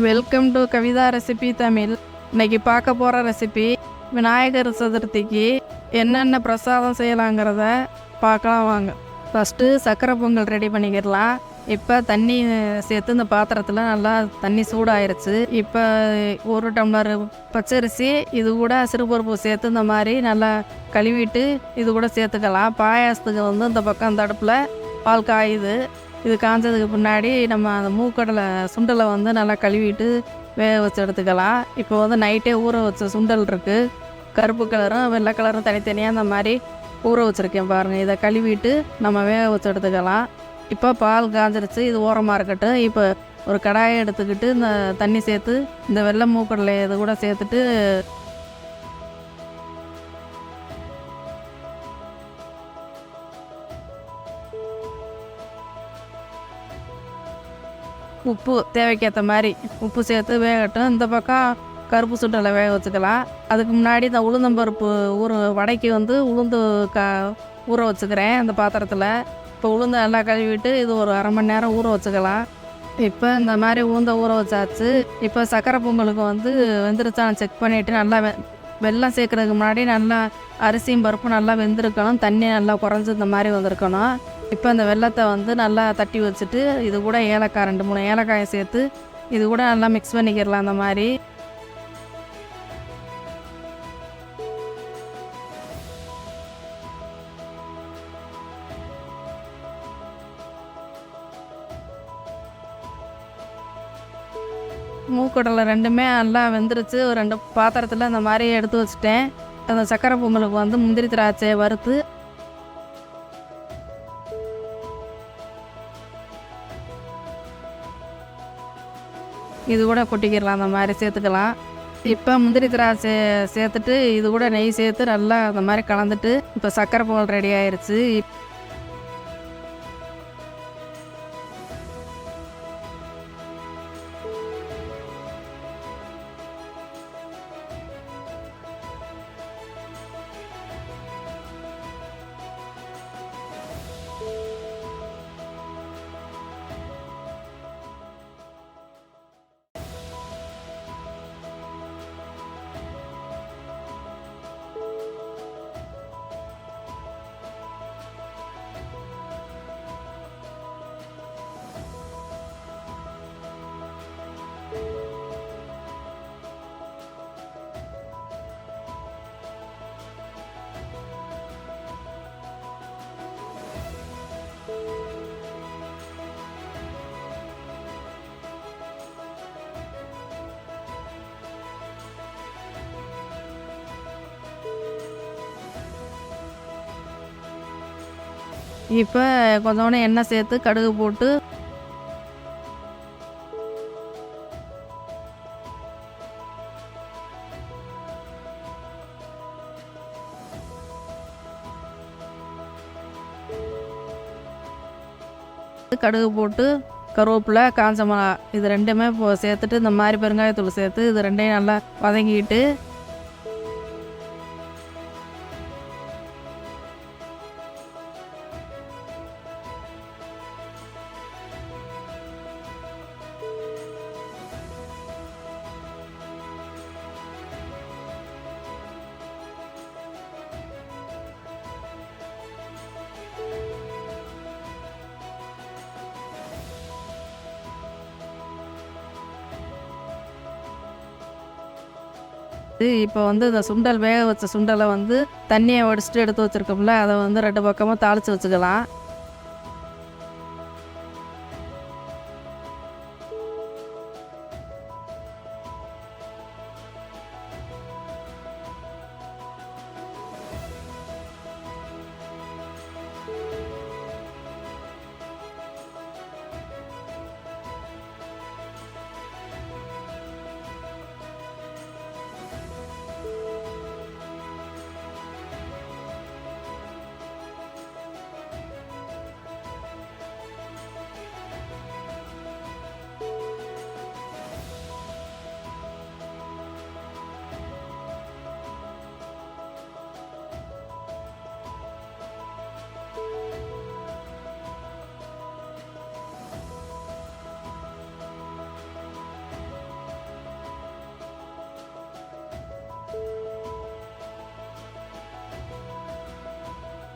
Welcome to Kavitha recipe Tamil. இன்னைக்கு பார்க்க போகிற ரெசிபி விநாயகர் சதுர்த்திக்கு என்னென்ன பிரசாதம் செய்யலாங்கிறத பார்க்கலாம் வாங்க. ஃபஸ்ட்டு சர்க்கரை பொங்கல் ரெடி பண்ணிக்கிடலாம். இப்போ தண்ணி சேர்த்து இந்த பாத்திரத்தில் நல்லா தண்ணி சூடாயிருச்சு. இப்போ 1 டம்ளர் பச்சரிசி இது கூட சிறுபருப்பு சேர்த்து இந்த மாதிரி நல்லா கழுவிட்டு இது கூட சேர்த்துக்கலாம். பாயாசத்துக்கு இந்த பக்கம் அந்த அடுப்பில் பால் காயுது. இது காய்ஞ்சதுக்கு முன்னாடி நம்ம அந்த மூக்கடலை சுண்டலை நல்லா கழுவிட்டு வேக வச்சு எடுத்துக்கலாம். இப்போ நைட்டே ஊற வச்ச சுண்டல் இருக்குது. கருப்பு கலரும் வெள்ளை கலரும் தனித்தனியாக அந்த மாதிரி ஊற வச்சுருக்கேன் பாருங்கள். இதை கழுவிட்டு நம்ம வேக வச்சு எடுத்துக்கலாம். இப்போ பால் காய்ஞ்சிருச்சு, இது ஓரமாக இருக்கட்டும். இப்போ ஒரு கடாயை எடுத்துக்கிட்டு இந்த தண்ணி சேர்த்து இந்த வெள்ளை மூக்கடலை இது கூட சேர்த்துட்டு உப்பு தேவைக்கேற்ற மாதிரி உப்பு சேர்த்து வேகட்டும். இந்த பக்கம் கருப்பு சுண்டலை வேக வச்சுக்கலாம். அதுக்கு முன்னாடி இந்த உளுந்தம்பருப்பு வடைக்கு உளுந்து ஊற வச்சுக்கிறேன் அந்த பாத்திரத்தில். இப்போ உளுந்து நல்லா கழுவிட்டு இது ஒரு அரை மணி நேரம் ஊற வச்சுக்கலாம். இப்போ இந்த மாதிரி உளுந்த ஊற வச்சாச்சு. இப்போ சர்க்கரை பொங்கலுக்கு வெந்துருச்சான்னு செக் பண்ணிவிட்டு நல்லா வெல்லம் சேர்க்குறதுக்கு முன்னாடி நல்லா அரிசியும் பருப்பும் நல்லா வெந்திருக்கணும். தண்ணி நல்லா குறைஞ்சி இந்த மாதிரி வந்திருக்கணும். இப்போ அந்த வெல்லத்தை நல்லா தட்டி வச்சுட்டு இது கூட ஏலக்காய் 2-3 ஏலக்காயை சேர்த்து இது கூட நல்லா மிக்ஸ் பண்ணிக்கிடலாம். அந்த மாதிரி மூக்கடலை ரெண்டுமே நல்லா வெந்துருச்சு. ஒரு 2 பாத்திரத்தில் இந்த மாதிரி எடுத்து வச்சுட்டேன். அந்த சர்க்கரை பொங்கலுக்கு முந்திரி திராட்சையை வறுத்து இது கூட கொட்டிக்கிடலாம். அந்த மாதிரி சேர்த்துக்கலாம். இப்போ முந்திரி திராட்சை சேர்த்துட்டு இது கூட நெய் சேர்த்து நல்லா அந்த மாதிரி கலந்துட்டு இப்போ சர்க்கரை பொங்கல் ரெடி ஆயிடுச்சு. இப்போ கொஞ்சோண்டு எண்ணெய் சேர்த்து கடுகு போட்டு கருவேப்பிலை காஞ்ச மிளகா இது ரெண்டுமே சேர்த்துட்டு இந்த மாதிரி பெருங்காயத்தூள் சேர்த்து இது ரெண்டையும் நல்லா வதங்கிட்டு இப்போ இந்த சுண்டல் வேக வச்ச சுண்டலை தண்ணியை வடிச்சிட்டு எடுத்து வச்சுருக்கோம்ல அதை 2 பக்கமும் தாளித்து வச்சுக்கலாம்.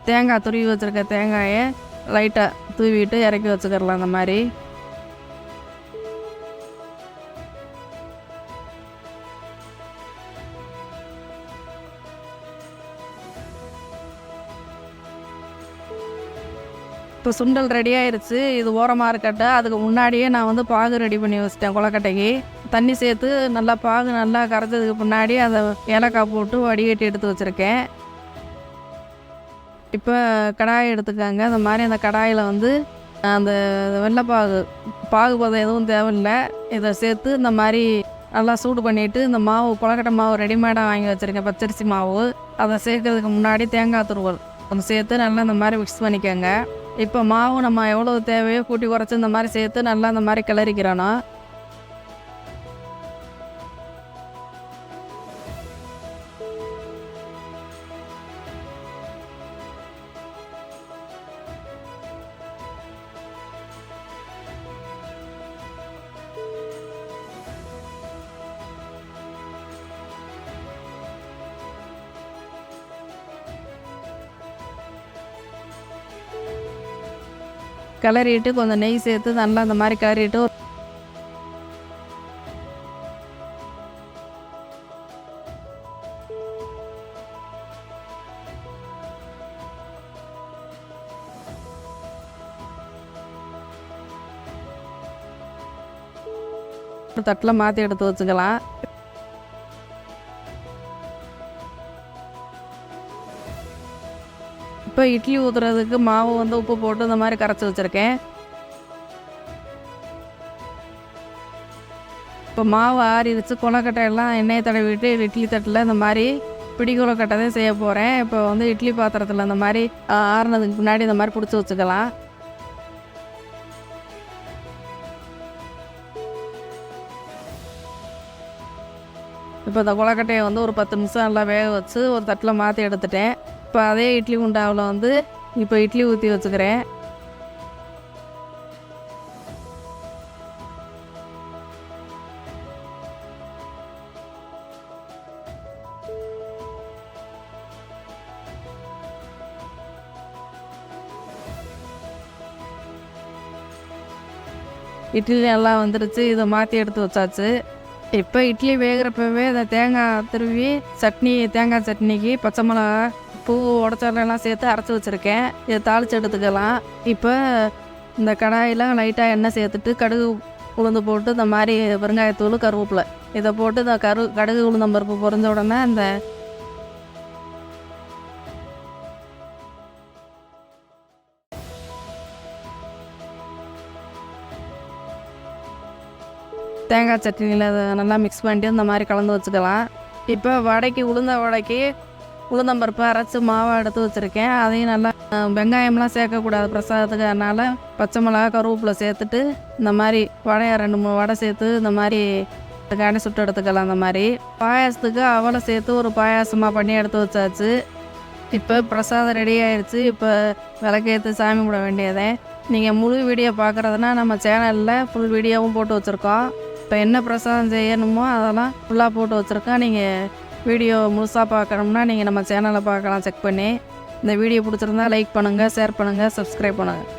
தேங்காய் துருவி வச்சுருக்க தேங்காயை லைட்டாக தூவிட்டு இறக்கி வச்சுக்கிறலாம். அந்த மாதிரி இப்போ சுண்டல் ரெடி ஆயிடுச்சு. இது ஓரமாக இருக்கட்ட அதுக்கு முன்னாடியே நான் வந்து பாகு ரெடி பண்ணி வச்சிட்டேன். கொலக்கட்டைக்கு தண்ணி சேர்த்து நல்லா பாகு நல்லா கரைச்சதுக்கு முன்னாடி அதை ஏலக்காய் போட்டு வடிகட்டி எடுத்து வச்சுருக்கேன். இப்போ கடாயை எடுத்துக்காங்க. அந்த மாதிரி அந்த கடாயில் வந்து அந்த வெள்ளைப்பாகு பாகுபதம் எதுவும் தேவையில்லை. இதை சேர்த்து இந்த மாதிரி நல்லா சூடு பண்ணிவிட்டு இந்த மாவு கொலக்கட்டை மாவு ரெடிமேடாக வாங்கி வச்சுருக்கேன், பச்சரிசி மாவு. அதை சேர்க்கறதுக்கு முன்னாடி தேங்காய் துருவல் அதை சேர்த்து நல்லா இந்த மாதிரி மிக்ஸ் பண்ணிக்கோங்க. இப்போ மாவு நம்ம எவ்வளோ தேவையோ கூட்டி குறைச்சி இந்த மாதிரி சேர்த்து நல்லா இந்த மாதிரி கிளறிக்கிறோன்னா கிளறிட்டு கொஞ்சம் நெய் சேர்த்து நல்லா அந்த மாதிரி கிளறிட்டு ஒரு தட்டில் மாற்றி எடுத்து வச்சுக்கலாம். இப்போ இட்லி ஊற்றுறதுக்கு மாவு வந்து உப்பு போட்டு இந்த மாதிரி கரைச்சி வச்சுருக்கேன். இப்போ மாவு ஆறிடுச்சு. கொலக்கட்டையெல்லாம் எண்ணெயை தடவிட்டு இட்லி தட்டில் இந்த மாதிரி பிடி கொலக்கட்டை தான் செய்ய போகிறேன். இப்போ வந்து இட்லி பாத்திரத்தில் இந்த மாதிரி ஆறுனதுக்கு முன்னாடி இந்த மாதிரி பிடிச்சி வச்சுக்கலாம். இப்போ இந்த கொலக்கட்டையை வந்து ஒரு 10 நிமிஷம் நல்லா வேக வச்சு ஒரு தட்டில் மாற்றி எடுத்துட்டேன். இப்போ அதே இட்லி குண்டாவில் வந்து இப்போ இட்லி ஊற்றி வச்சுக்கிறேன். இட்லி நல்லா வந்துடுச்சு. இதை மாற்றி எடுத்து வச்சாச்சு. இப்போ இட்லி வேகிறப்பவே இந்த தேங்காய் துருவி தேங்காய் சட்னிக்கு பச்சை மிளகா பூ உடச்செல்லாம் சேர்த்து அரைச்சி வச்சுருக்கேன். இதை தாளித்து எடுத்துக்கலாம். இப்போ இந்த கடாயில் லைட்டாக எண்ணெய் சேர்த்துட்டு கடுகு உளுந்து போட்டு இந்த மாதிரி பெருங்காயத்தூள் கருவேப்பிலை இதை போட்டு இந்த கடுகு உளுந்தம்பருப்பு பொரிஞ்ச உடனே இந்த தேங்காய் சட்னியில் அதை நல்லா மிக்ஸ் பண்ணிட்டு இந்த மாதிரி கலந்து வச்சுக்கலாம். இப்போ வடைக்கு உளுந்தம்பருப்பு அரைச்சி மாவை எடுத்து வச்சுருக்கேன். அதையும் நல்லா வெங்காயம்லாம் சேர்க்கக்கூடாது பிரசாதத்துக்கு. அதனால் பச்சை மிளகா கருவேப்பிலை சேர்த்துட்டு இந்த மாதிரி வடையை 2-3 வடை சேர்த்து இந்த மாதிரி கடை சுட்டு எடுத்துக்கலாம். அந்த மாதிரி பாயாசத்துக்கு அவலை சேர்த்து ஒரு பாயாசமாக பண்ணி எடுத்து வச்சாச்சு. இப்போ பிரசாதம் ரெடி ஆகிடுச்சு. இப்போ விளக்கேற்று சாமி கும்பிட வேண்டியதே. நீங்கள் முழு வீடியோ பார்க்குறதுனா நம்ம சேனலில் ஃபுல் வீடியோவும் போட்டு வச்சுருக்கோம். இப்போ என்ன பிரசாதம் செய்யணுமோ அதெல்லாம் ஃபுல்லாக போட்டு வச்சுருக்கோம். நீங்கள் வீடியோ முழுசாக பார்க்கணும்னா நீங்கள் நம்ம சேனலை பார்க்கலாம் செக் பண்ணி. இந்த வீடியோ பிடிச்சிருந்தா லைக் பண்ணுங்கள், ஷேர் பண்ணுங்கள், சப்ஸ்கிரைப் பண்ணுங்கள்.